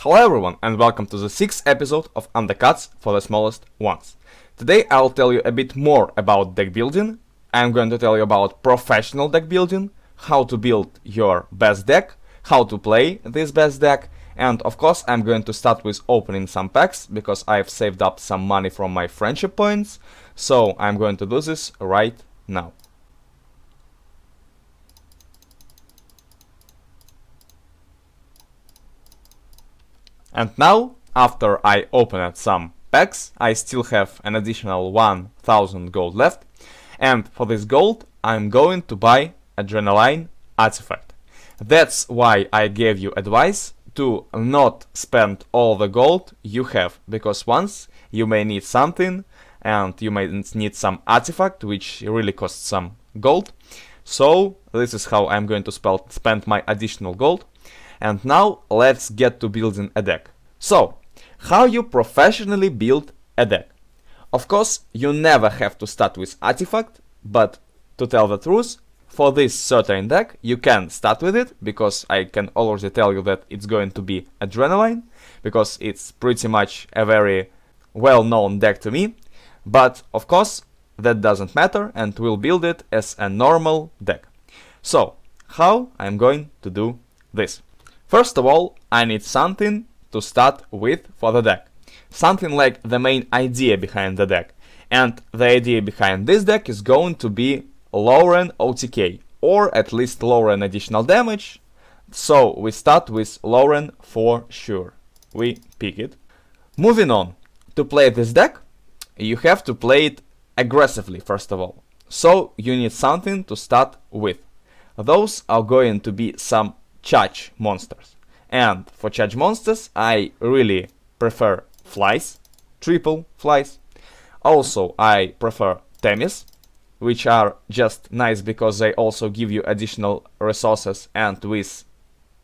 Hello everyone and welcome to the 6th episode of Undercards for the smallest ones. Today I'll tell you a bit more about deck building. I'm going to tell you about professional deck building, how to build your best deck, how to play this best deck, and of course I'm going to start with opening some packs because I've saved up some money from my friendship points, so I'm going to do this right now. And now, after I opened some packs, I still have an additional 1000 gold left, and for this gold I'm going to buy Adrenaline artifact. That's why I gave you advice to not spend all the gold you have, because once you may need something and you may need some artifact which really costs some gold. So this is how I'm going to spend my additional gold. And now let's get to building a deck. So, how you professionally build a deck? Of course, you never have to start with artifact, but to tell the truth, for this certain deck you can start with it, because I can already tell you that it's going to be Adrenaline, because it's pretty much a very well-known deck to me. But of course, that doesn't matter, and we'll build it as a normal deck. So, how I'm going to do this? First of all, I need something to start with for the deck. Something like the main idea behind the deck. And the idea behind this deck is going to be lowering OTK, or at least lowering additional damage. So we start with lowering for sure. We pick it. Moving on, to play this deck, you have to play it aggressively first of all. So you need something to start with. Those are going to be some charge monsters, and for charge monsters I really prefer flies, triple flies. Also I prefer Themis, which are just nice because they also give you additional resources, and with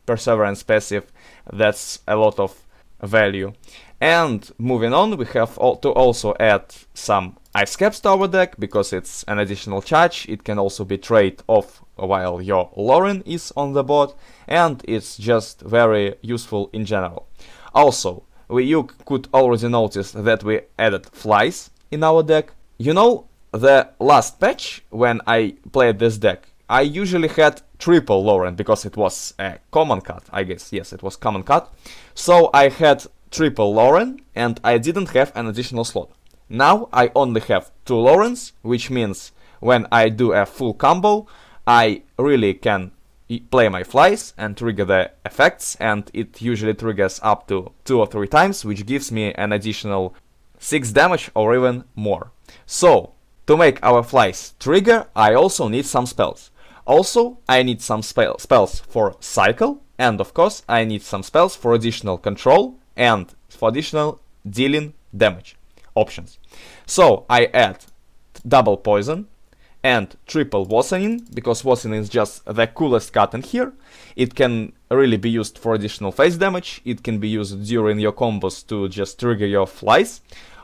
perseverance passive that's a lot of value. And moving on, we have to also add some ice caps to our deck because it's an additional charge. It can also be traded off while your Lauren is on the board, and it's just very useful in general. Also, you could already notice that we added flies in our deck. You know, the last patch when I played this deck, I usually had triple Lauren because it was a common card, I guess. Yes, it was common card. So I had triple Lauren and I didn't have an additional slot. Now I only have 2 Laurens, which means when I do a full combo, I really can play my flies and trigger the effects, and it usually triggers up to 2 or 3 times, which gives me an additional 6 damage or even more. So, to make our flies trigger, I also need some spells. Also, I need some spells for cycle, and of course I need some spells for additional control and for additional dealing damage options. So I add double poison and triple Wasanin, because Wasanin is just the coolest card in here. It can really be used for additional face damage, it can be used during your combos to just trigger your flies,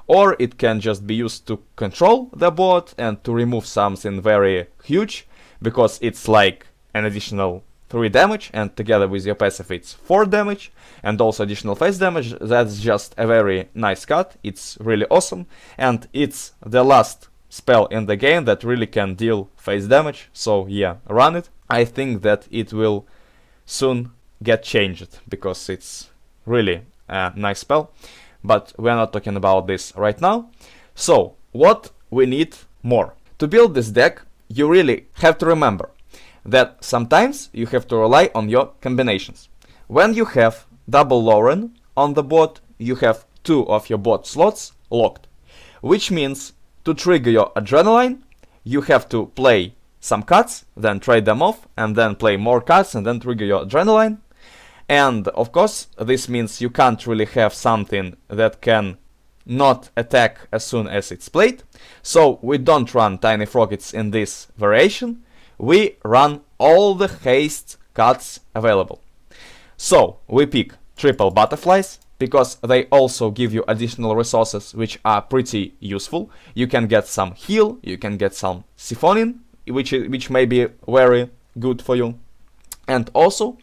or it can just be used to control the board and to remove something very huge, because it's like an additional 3 damage, and together with your passive it's 4 damage, and also additional face damage. That's just a very nice card, it's really awesome, and it's the last spell in the game that really can deal face damage, so yeah, run it. I think that it will soon get changed, because it's really a nice spell, but we're not talking about this right now. So, what we need more? To build this deck, you really have to remember that sometimes you have to rely on your combinations. When you have double Lauren on the board, you have 2 of your board slots locked, which means to trigger your Adrenaline, you have to play some cards, then trade them off, and then play more cards, and then trigger your Adrenaline. And of course, this means you can't really have something that can not attack as soon as it's played. So we don't run Tiny Froggets in this variation. We run all the haste cards available. So we pick triple butterflies, because they also give you additional resources which are pretty useful. You can get some heal, you can get some siphoning, which may be very good for you. And also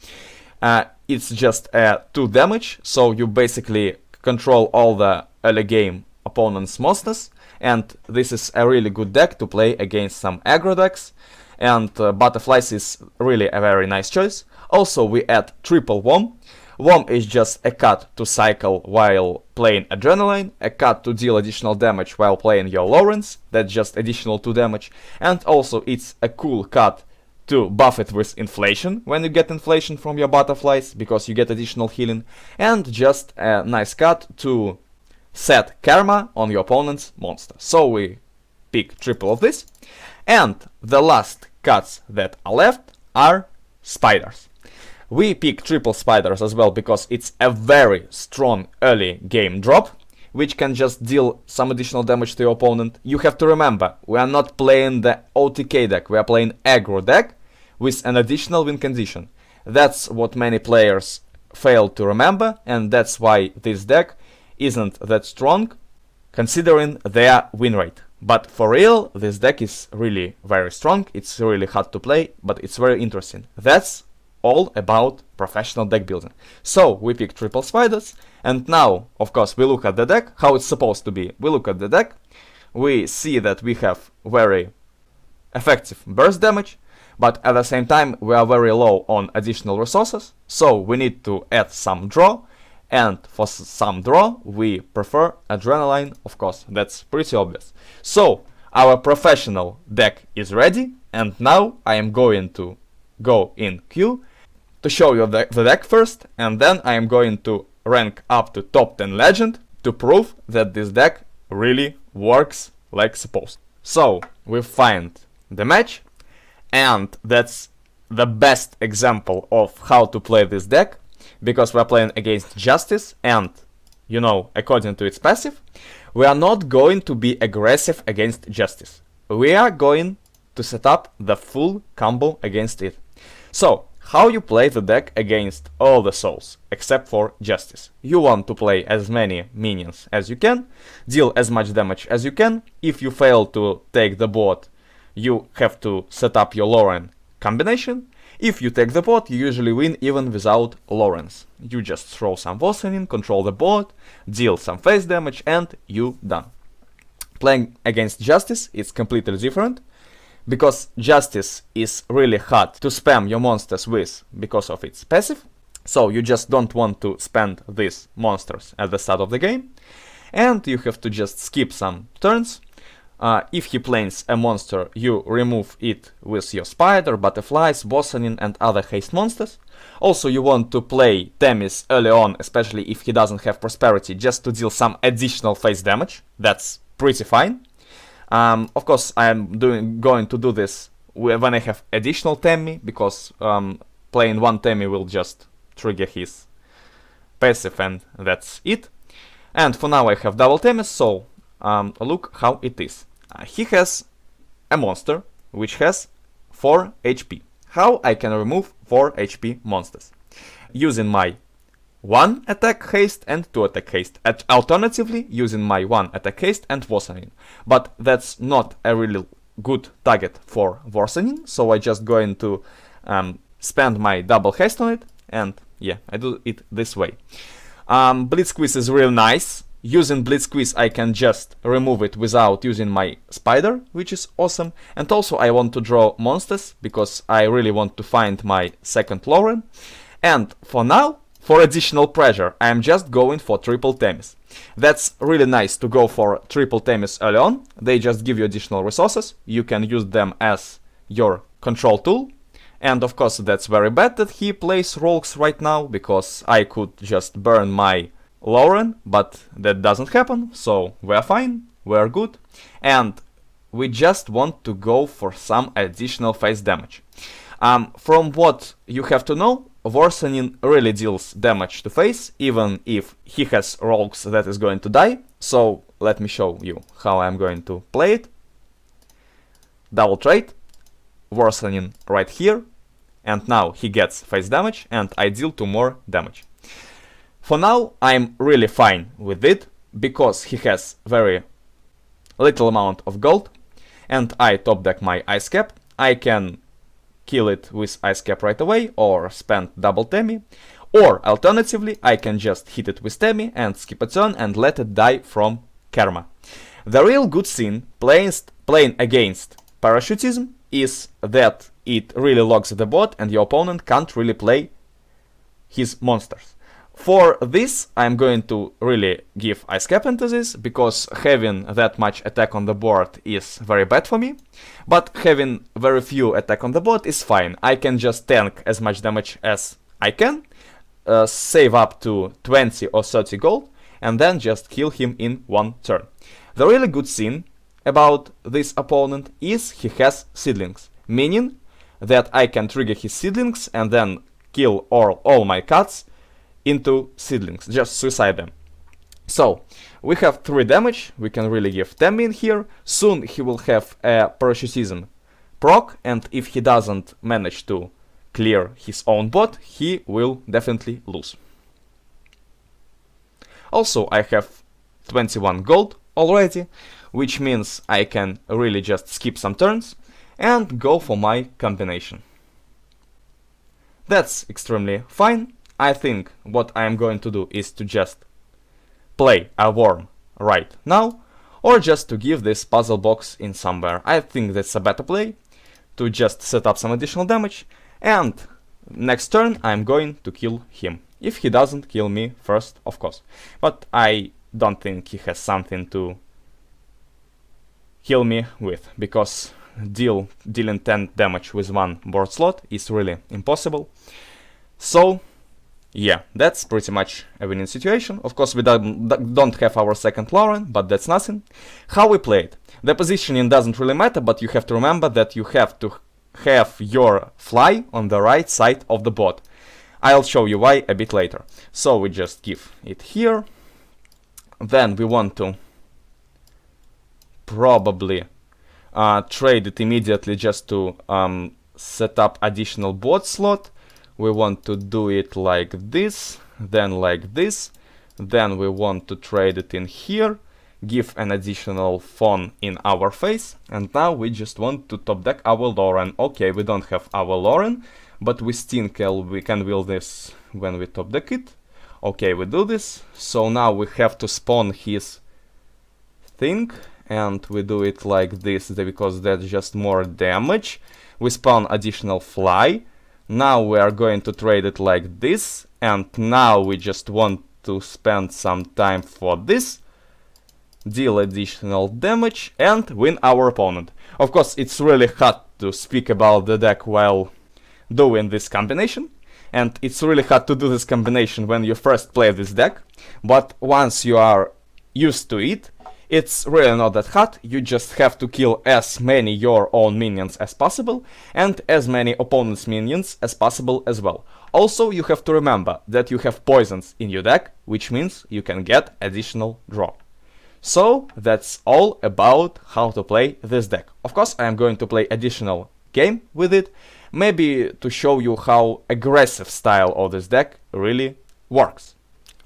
it's just 2 damage, so you basically control all the early game opponent's monsters, and this is a really good deck to play against some aggro decks, and Butterflies is really a very nice choice. Also, we add triple Worm. Worm is just a card to cycle while playing Adrenaline, a card to deal additional damage while playing your Lawrence, that's just additional 2 damage, and also it's a cool card to buff it with Inflation when you get Inflation from your Butterflies, because you get additional healing, and just a nice card to set Karma on your opponent's monster. So we pick triple of this, and the last cards that are left are Spiders. We pick triple Spiders as well because it's a very strong early game drop, which can just deal some additional damage to your opponent. You have to remember, we are not playing the OTK deck, we are playing aggro deck with an additional win condition. That's what many players fail to remember, and that's why this deck isn't that strong considering their win rate. But for real, this deck is really very strong, it's really hard to play, but it's very interesting. That's all about professional deck building. So we pick triple Spiders, and now, of course, we look at the deck, how it's supposed to be. We look at the deck, we see that we have very effective burst damage, but at the same time we are very low on additional resources, so we need to add some draw, and for some draw we prefer Adrenaline, of course, that's pretty obvious. So our professional deck is ready, and now I am going to go in queue to show you the deck first, and then I am going to rank up to top 10 legend to prove that this deck really works like supposed. So we find the match, and that's the best example of how to play this deck, because we're playing against Justice, and you know, according to its passive, we are not going to be aggressive against Justice. We are going to set up the full combo against it. So, how you play the deck against all the souls, except for Justice. You want to play as many minions as you can, deal as much damage as you can. If you fail to take the board, you have to set up your Lauren combination. If you take the board, you usually win even without Lawrence. You just throw some Vosanin, control the board, deal some face damage, and you done. Playing against Justice is completely different, because Justice is really hard to spam your monsters with because of its passive, so you just don't want to spend these monsters at the start of the game, and you have to just skip some turns. If he plays a monster, you remove it with your Spider, Butterflies, Bosanin, and other haste monsters. Also, you want to play Themis early on, especially if he doesn't have Prosperity, just to deal some additional face damage. That's pretty fine. Of course, I'm going to do this when I have additional Temi, because playing one Temi will just trigger his passive, and that's it. And for now I have double Temis, so look how it is. He has a monster which has 4 HP. How I can remove 4 HP monsters? Using my 1 attack haste and 2 attack haste, alternatively using my 1 attack haste and Vosanin. But that's not a really good target for Vosanin, so I just going to spend my double haste on it, and yeah, I do it this way. Blitz Squeeze is real nice. Using Blitz Squeeze I can just remove it without using my Spider, which is awesome. And also I want to draw monsters, because I really want to find my second Lauren. And for now, for additional pressure, I am just going for triple Themis. That's really nice to go for triple Themis early on. They just give you additional resources. You can use them as your control tool. And of course that's very bad that he plays rogues right now, because I could just burn my Lauren, but that doesn't happen, so we're fine, we're good. And we just want to go for some additional face damage. From what you have to know, Vorsanin really deals damage to face, even if he has rogues that is going to die. So let me show you how I'm going to play it. Double trade, Vorsanin right here, and now he gets face damage, and I deal 2 more damage. For now, I'm really fine with it, because he has very little amount of gold, and I top deck my Ice Cap. I can kill it with Ice Cap right away, or spend double Temi, Or alternatively, I can just hit it with Temi and skip a turn and let it die from Karma. The real good thing playing against Parachutism is that it really locks the board and your opponent can't really play his monsters. For this, I'm going to really give Ice Cap into this, because having that much attack on the board is very bad for me. But having very few attack on the board is fine. I can just tank as much damage as I can, save up to 20 or 30 gold, and then just kill him in one turn. The really good thing about this opponent is he has seedlings, meaning that I can trigger his seedlings and then kill all my cards into seedlings, just suicide them. So, we have 3 damage, we can really give them in here. Soon he will have a Parachutism proc, and if he doesn't manage to clear his own bot, he will definitely lose. Also, I have 21 gold already, which means I can really just skip some turns and go for my combination. That's extremely fine. I think what I am going to do is to just play a worm right now, or just to give this puzzle box in somewhere. I think that's a better play, to just set up some additional damage, and next turn I'm going to kill him. If he doesn't kill me first, of course. But I don't think he has something to kill me with, because dealing 10 damage with one board slot is really impossible. So yeah, that's pretty much a winning situation. Of course, we don't have our second Lauren, but that's nothing. How we play it? The positioning doesn't really matter, but you have to remember that you have to have your fly on the right side of the board. I'll show you why a bit later. So we just give it here. Then we want to probably trade it immediately just to set up additional board slot. We want to do it like this, then like this, then we want to trade it in here, give an additional phone in our face, and now we just want to top deck our Lauren. Okay, we don't have our Lauren, but we still we can will this when we top deck it. Okay, we do this, so now we have to spawn his thing, and we do it like this because that's just more damage. We spawn additional fly. Now we are going to trade it like this, and now we just want to spend some time for this, deal additional damage, and win our opponent. Of course, it's really hard to speak about the deck while doing this combination, and it's really hard to do this combination when you first play this deck, but once you are used to it, it's really not that hard. You just have to kill as many your own minions as possible and as many opponent's minions as possible as well. Also, you have to remember that you have poisons in your deck, which means you can get additional draw. So that's all about how to play this deck. Of course, I am going to play additional game with it, maybe to show you how aggressive style of this deck really works.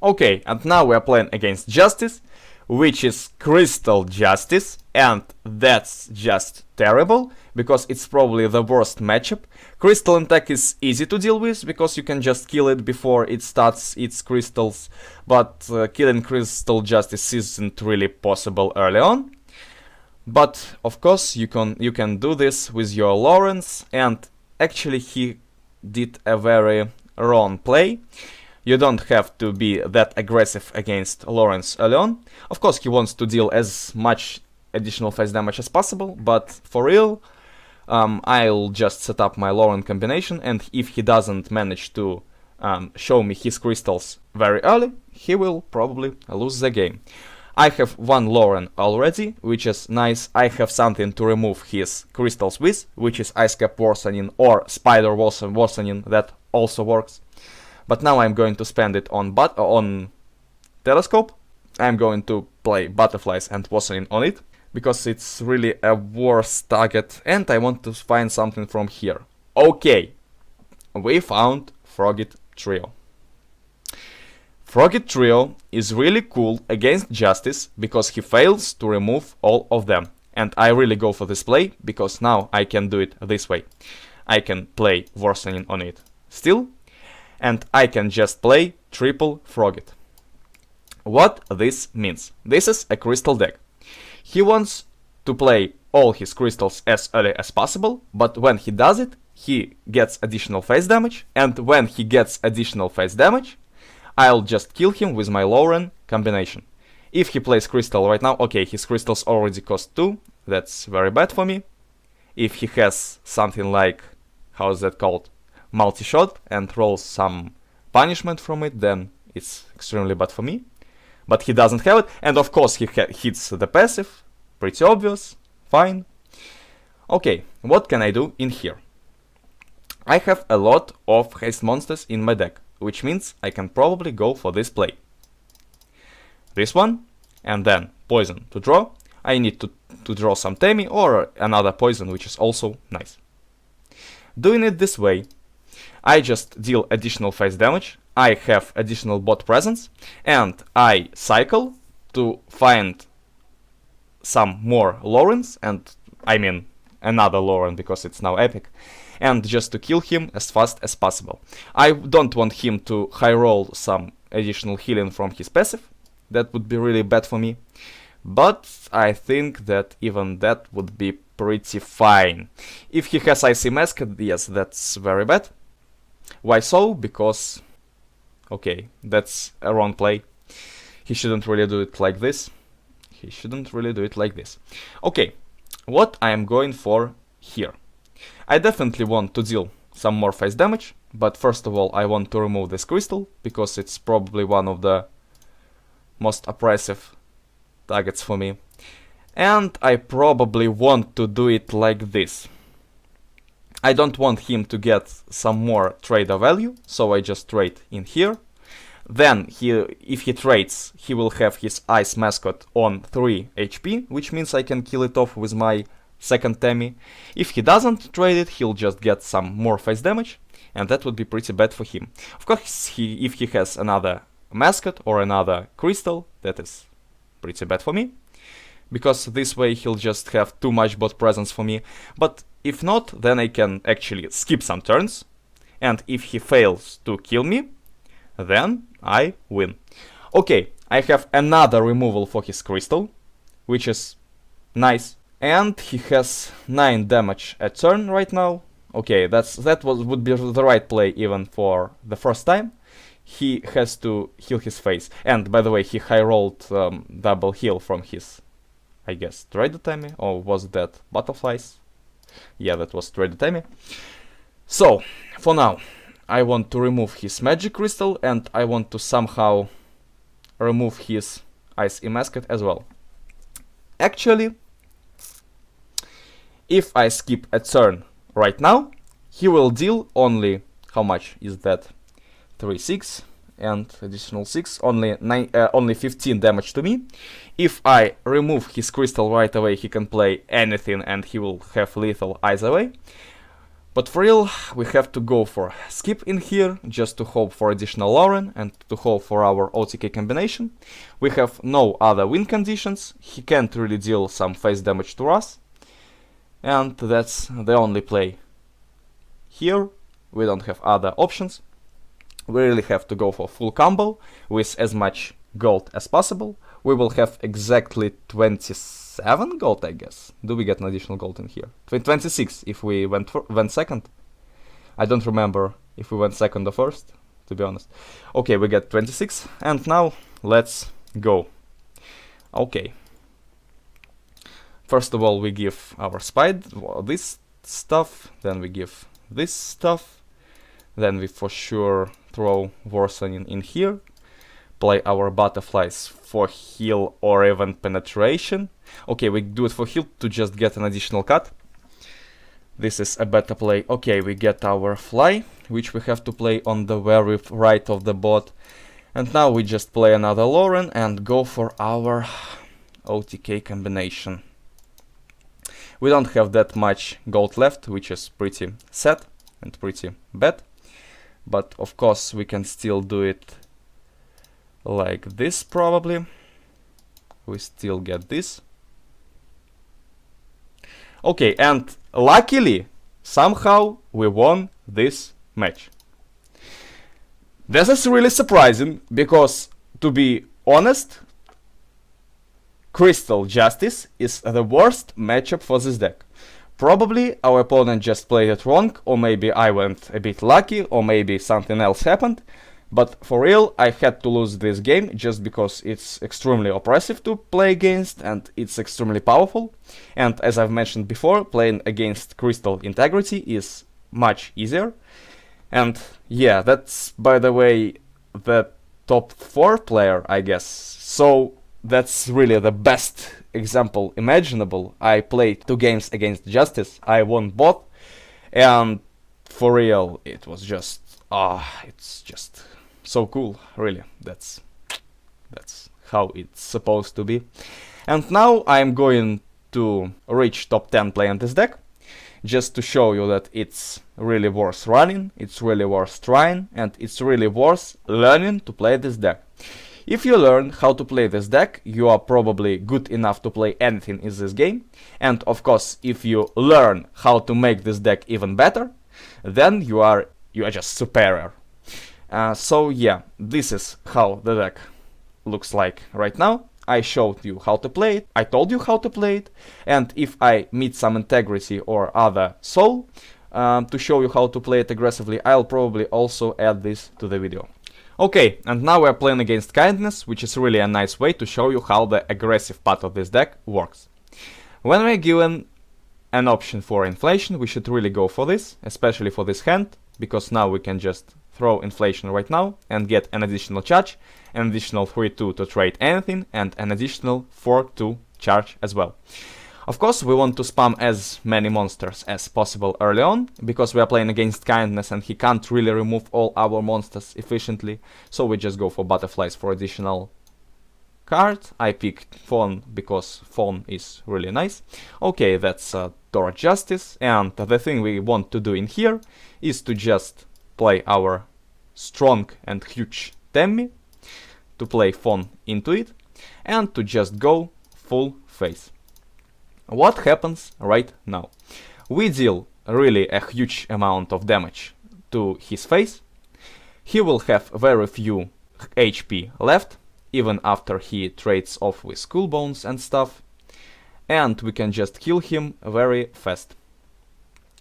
Okay, and now we are playing against Justice, which is Crystal Justice, and that's just terrible, because it's probably the worst matchup. Crystal attack is easy to deal with, because you can just kill it before it starts its crystals, but killing Crystal Justice isn't really possible early on. But of course you can do this with your Lawrence, and actually he did a very wrong play. You don't have to be that aggressive against Lawrence early on. Of course, he wants to deal as much additional face damage as possible, but for real, I'll just set up my Lauren combination, and if he doesn't manage to show me his crystals very early, he will probably lose the game. I have one Lauren already, which is nice. I have something to remove his crystals with, which is Ice Cap Worsening or Spider Worsening, that also works. But now I'm going to spend it on Telescope. I'm going to play Butterflies and Worsening on it, because it's really a worse target, and I want to find something from here. Okay, we found Frogit Trio. Frogit Trio is really cool against Justice, because he fails to remove all of them. And I really go for this play, because now I can do it this way. I can play Worsening on it still, and I can just play triple frog it. What this means? This is a crystal deck. He wants to play all his crystals as early as possible, but when he does it, he gets additional face damage, and when he gets additional face damage, I'll just kill him with my Lauren combination. If he plays crystal right now, okay, his crystals already cost 2, that's very bad for me. If he has something like, how is that called, multi-shot, and rolls some punishment from it, then it's extremely bad for me. But he doesn't have it, and of course he hits the passive, pretty obvious, fine. Okay, what can I do in here? I have a lot of haste monsters in my deck, which means I can probably go for this play. This one, and then poison to draw. I need to draw some Temi or another poison, which is also nice. Doing it this way, I just deal additional face damage, I have additional bot presence, and I cycle to find some more Laurens, and I mean another Lauren because it's now epic, and just to kill him as fast as possible. I don't want him to high roll some additional healing from his passive, that would be really bad for me, but I think that even that would be pretty fine. If he has Icy Mask, yes, that's very bad. Why so? Because, okay, that's a wrong play. He shouldn't really do it like this. He shouldn't really do it like this. Okay, what I am going for here? I definitely want to deal some more face damage, but first of all I want to remove this crystal, because it's probably one of the most oppressive targets for me. And I probably want to do it like this. I don't want him to get some more trader value, so I just trade in here. Then, if he trades, he will have his Ice Mascot on 3 HP, which means I can kill it off with my second Temi. If he doesn't trade it, he'll just get some more face damage, and that would be pretty bad for him. Of course, if he has another Mascot or another Crystal, that is pretty bad for me, because this way he'll just have too much bot presence for me. But if not, then I can actually skip some turns, and if he fails to kill me, then I win. Okay, I have another removal for his crystal, which is nice, and he has 9 damage a turn right now. Okay, would be the right play even for the first time. He has to heal his face, and by the way, he high rolled double heal from his, I guess, Dreaded Temi, or was that Butterflies? Yeah, that was Dreaded Temi. So, for now, I want to remove his Magic Crystal, and I want to somehow remove his Ice Emasket as well. Actually, if I skip a turn right now, he will deal only, how much is that? 3, 6, and additional 6, only 15 damage to me. If I remove his crystal right away, he can play anything and he will have lethal either way. But for real, we have to go for skip in here, just to hope for additional Lauren and to hope for our OTK combination. We have no other win conditions, he can't really deal some face damage to us, and that's the only play. Here, we don't have other options. We really have to go for full combo with as much gold as possible. We will have exactly 27 gold, I guess. Do we get an additional gold in here? 26 if we went second. I don't remember if we went second or first, to be honest. Okay, we get 26, and now let's go. Okay. First of all, we give our this stuff, then we give this stuff, then we for sure throw Warson in here, play our Butterflies for heal or even penetration. Okay, we do it for heal to just get an additional cut. This is a better play. Okay, we get our Fly, which we have to play on the very right of the board. And now we just play another Lauren and go for our OTK combination. We don't have that much gold left, which is pretty sad and pretty bad. But of course we can still do it like this probably. We still get this. Okay, and luckily, somehow we won this match. This is really surprising, because, to be honest, Crystal Justice is the worst matchup for this deck. Probably our opponent just played it wrong, or maybe I went a bit lucky, or maybe something else happened. But for real, I had to lose this game just because it's extremely oppressive to play against, and it's extremely powerful. And as I've mentioned before, playing against Crystal Integrity is much easier. And yeah, that's, by the way, the top 4 player, I guess. So that's really the best example imaginable. I played 2 games against Justice, I won both, and for real, it was just, it's just so cool, really. That's how it's supposed to be. And now I'm going to reach top 10 playing this deck, just to show you that it's really worth running, it's really worth trying, and it's really worth learning to play this deck. If you learn how to play this deck, you are probably good enough to play anything in this game. And of course, if you learn how to make this deck even better, then you are just superior. So yeah, this is how the deck looks like right now. I showed you how to play it, I told you how to play it, and if I meet some integrity or other soul to show you how to play it aggressively, I'll probably also add this to the video. Okay, and now we're playing against Kindness, which is really a nice way to show you how the aggressive part of this deck works. When we're given an option for inflation, we should really go for this, especially for this hand, because now we can just throw inflation right now and get an additional charge, an additional 3-2 to trade anything, and an additional 4-2 charge as well. Of course, we want to spam as many monsters as possible early on, because we are playing against Kindness and he can't really remove all our monsters efficiently, so we just go for butterflies for additional card. I picked Fawn because Fawn is really nice. Okay, that's Dora Justice, and the thing we want to do in here is to just play our strong and huge Temmi, to play Fawn into it, and to just go full face. What happens right now? We deal really a huge amount of damage to his face. He will have very few HP left, even after he trades off with Skull Bones and stuff, and we can just kill him very fast.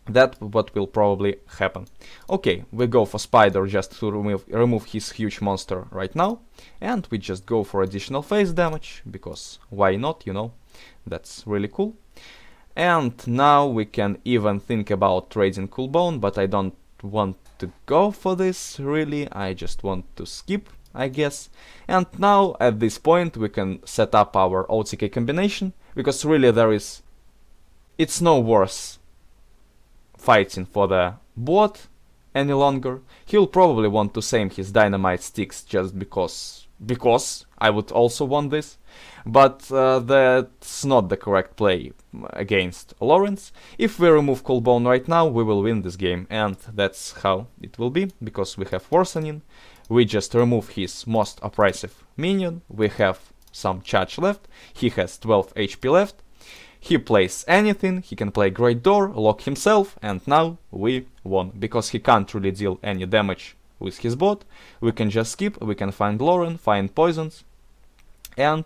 That's what will probably happen. Okay, we go for Spider just to remove his huge monster right now, and we just go for additional face damage, because why not, you know, that's really cool. And now we can even think about trading Cool Bone, but I don't want to go for this really, I just want to skip, I guess. And now at this point we can set up our OTK combination, because really it's no worse fighting for the bot any longer. He'll probably want to save his dynamite sticks just because I would also want this, but that's not the correct play against Lawrence. If we remove Cool Bone right now, we will win this game, and that's how it will be, because we have Worsening. We just remove his most oppressive minion, we have some charge left, he has 12 HP left. He plays anything, he can play Great Door, lock himself, and now we won, because he can't really deal any damage with his bot. We can just skip, we can find Lauren, find poisons, and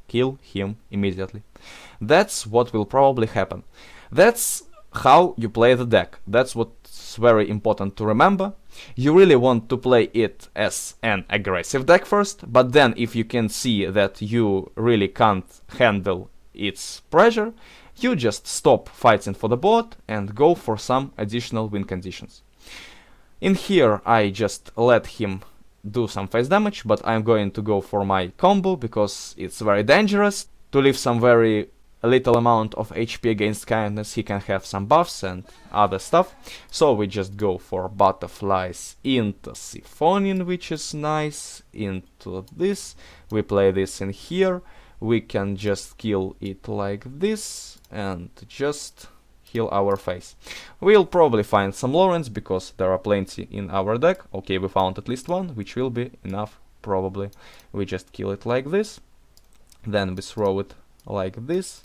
kill him immediately. That's what will probably happen. That's how you play the deck. That's what's very important to remember. You really want to play it as an aggressive deck first, but then if you can see that you really can't handle its pressure, you just stop fighting for the bot and go for some additional win conditions. In here I just let him do some face damage, but I'm going to go for my combo because it's very dangerous to leave some very little amount of HP against Kindness. He can have some buffs and other stuff, so we just go for butterflies into Siphonin, which is nice, into this, we play this in here. We can just kill it like this and just heal our face. We'll probably find some Lawrence because there are plenty in our deck. Okay, we found at least one, which will be enough probably. We just kill it like this, then we throw it like this,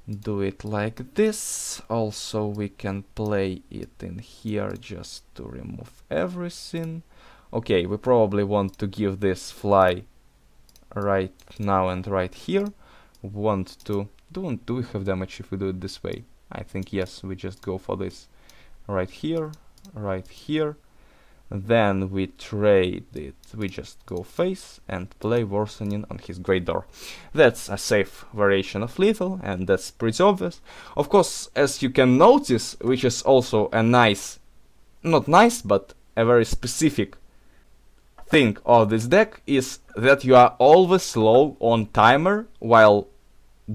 do it like this. Also we can play it in here just to remove everything. Okay, we probably want to give this fly right now and right here. Want to... do we have damage if we do it this way? I think yes, we just go for this. Right here, right here. Then we trade it. We just go face and play worsening on his great door. That's a safe variation of lethal, and that's pretty obvious. Of course, as you can notice, which is also a nice, not nice, but a very specific thing of this deck, is that you are always low on timer while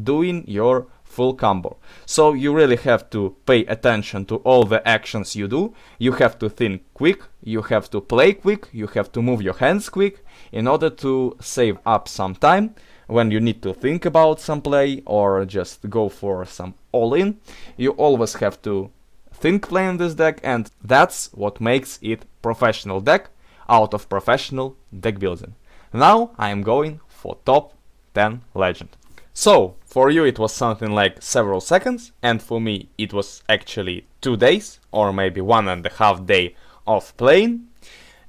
doing your full combo. So you really have to pay attention to all the actions you do. You have to think quick, you have to play quick, you have to move your hands quick in order to save up some time when you need to think about some play or just go for some all-in. You always have to think playing this deck, and that's what makes it professional deck out of professional deck building. Now I am going for top 10 legend. So, for you it was something like several seconds, and for me it was actually 2 days, or maybe 1.5 days of playing.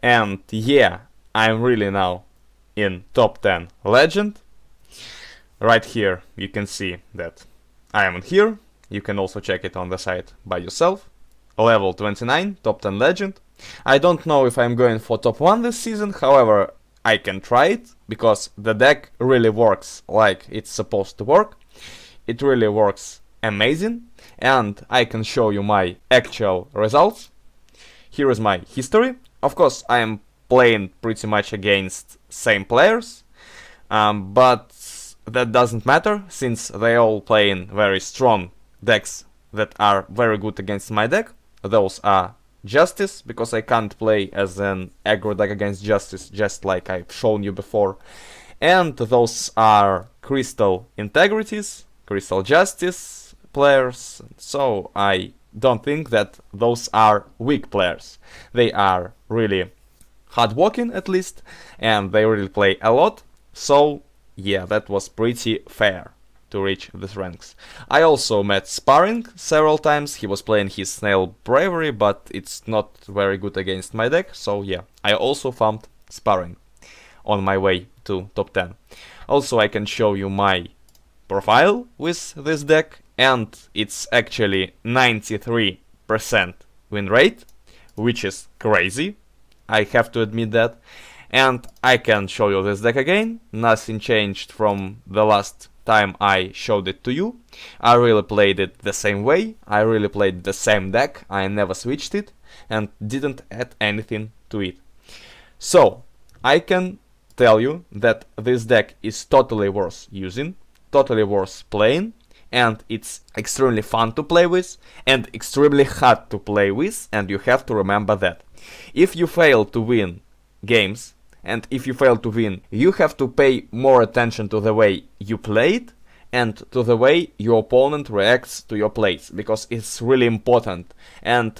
And yeah, I'm really now in top 10 legend. Right here you can see that I am here. You can also check it on the site by yourself. Level 29, top 10 legend. I don't know if I'm going for top 1 this season, however, I can try it, because the deck really works like it's supposed to work. It really works amazing, and I can show you my actual results. Here is my history. Of course, I am playing pretty much against same players, but that doesn't matter, since they all playing very strong decks that are very good against my deck. Those are Justice, because I can't play as an aggro deck against Justice, just like I've shown you before. And those are Crystal Integrities, Crystal Justice players, so I don't think that those are weak players. They are really hardworking at least, and they really play a lot, so yeah, that was pretty fair to reach these ranks. I also met Sparring several times. He was playing his Snail Bravery, but it's not very good against my deck, so yeah, I also found Sparring on my way to top 10. Also, I can show you my profile with this deck, and it's actually 93% win rate, which is crazy, I have to admit that. And I can show you this deck again. Nothing changed from the last time I showed it to you. I really played it the same way. I really played the same deck. I never switched it and didn't add anything to it. So I can tell you that this deck is totally worth using, totally worth playing, and it's extremely fun to play with and extremely hard to play with, and you have to remember that. If you fail to win games, and if you fail to win, you have to pay more attention to the way you play it and to the way your opponent reacts to your plays, because it's really important. And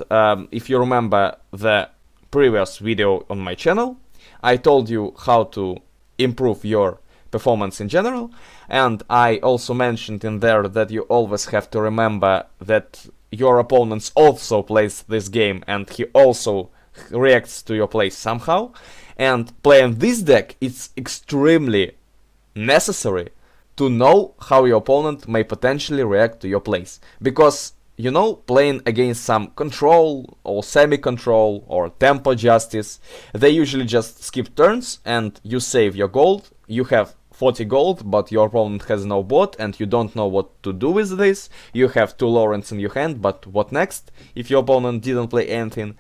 if you remember the previous video on my channel, I told you how to improve your performance in general, and I also mentioned in there that you always have to remember that your opponent also plays this game and he also reacts to your plays somehow. And playing this deck, it's extremely necessary to know how your opponent may potentially react to your plays. Because, you know, playing against some control or semi-control or tempo justice, they usually just skip turns and you save your gold. You have 40 gold, but your opponent has no bot and you don't know what to do with this. You have 2 Lawrence in your hand, but what next if your opponent didn't play anything?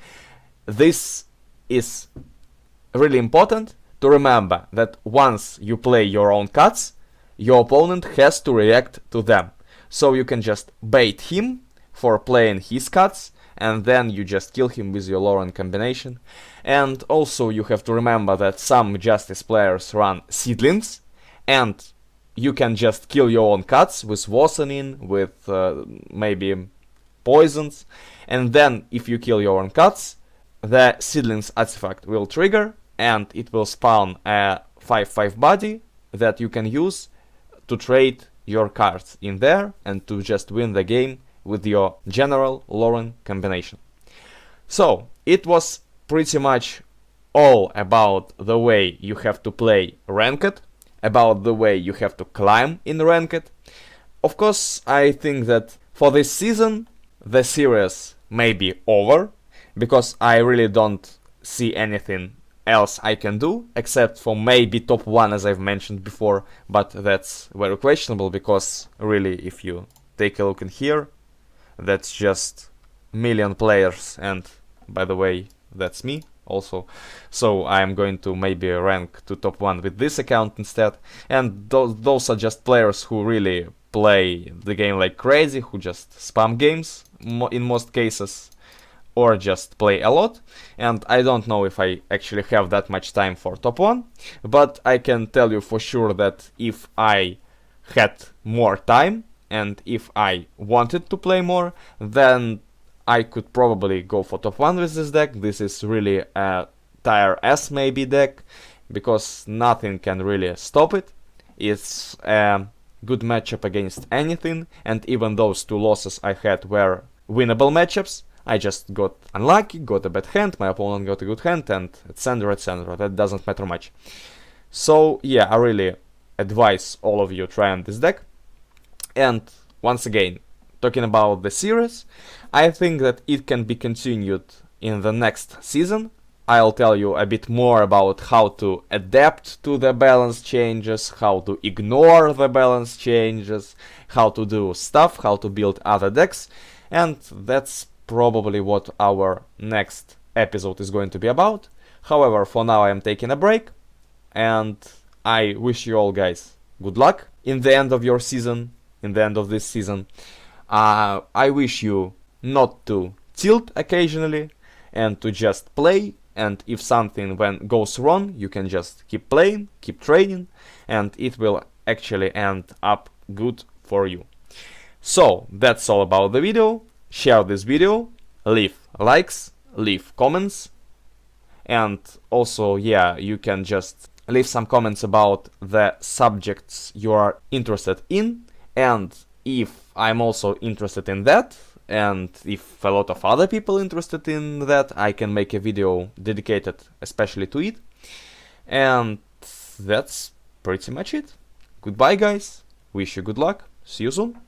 This is really important to remember, that once you play your own cards, your opponent has to react to them. So you can just bait him for playing his cards, and then you just kill him with your Lauren combination. And also you have to remember that some Justice players run Seedlings, and you can just kill your own cards with Worsening, with maybe Poisons, and then if you kill your own cards, the Seedlings artifact will trigger, and it will spawn a 5/5 body that you can use to trade your cards in there and to just win the game with your general Lauren combination. So it was pretty much all about the way you have to play ranked, about the way you have to climb in ranked. Of course, I think that for this season, the series may be over, because I really don't see anything else I can do, except for maybe top 1, as I've mentioned before, but that's very questionable, because really, if you take a look in here, that's just million players, and by the way, that's me also. So I'm going to maybe rank to top 1 with this account instead, and those are just players who really play the game like crazy, who just spam games in most cases, or just play a lot, and I don't know if I actually have that much time for top 1, but I can tell you for sure that if I had more time, and if I wanted to play more, then I could probably go for top 1 with this deck. This is really a tier S maybe deck, because nothing can really stop it. It's a good matchup against anything, and even those 2 losses I had were winnable matchups. I just got unlucky, got a bad hand, my opponent got a good hand, and etc, etc. That doesn't matter much. So yeah, I really advise all of you trying this deck. And once again, talking about the series, I think that it can be continued in the next season. I'll tell you a bit more about how to adapt to the balance changes, how to ignore the balance changes, how to do stuff, how to build other decks, and that's probably what our next episode is going to be about. However, for now I am taking a break, and I wish you all guys good luck in the end of your season, in the end of this season. I wish you not to tilt occasionally, and to just play, and if something goes wrong, you can just keep playing, keep training, and it will actually end up good for you. So that's all about the video. Share this video, leave likes, leave comments, and also, yeah, you can just leave some comments about the subjects you are interested in, and if I'm also interested in that, and if a lot of other people interested in that, I can make a video dedicated especially to it. And that's pretty much it. Goodbye guys, wish you good luck, see you soon.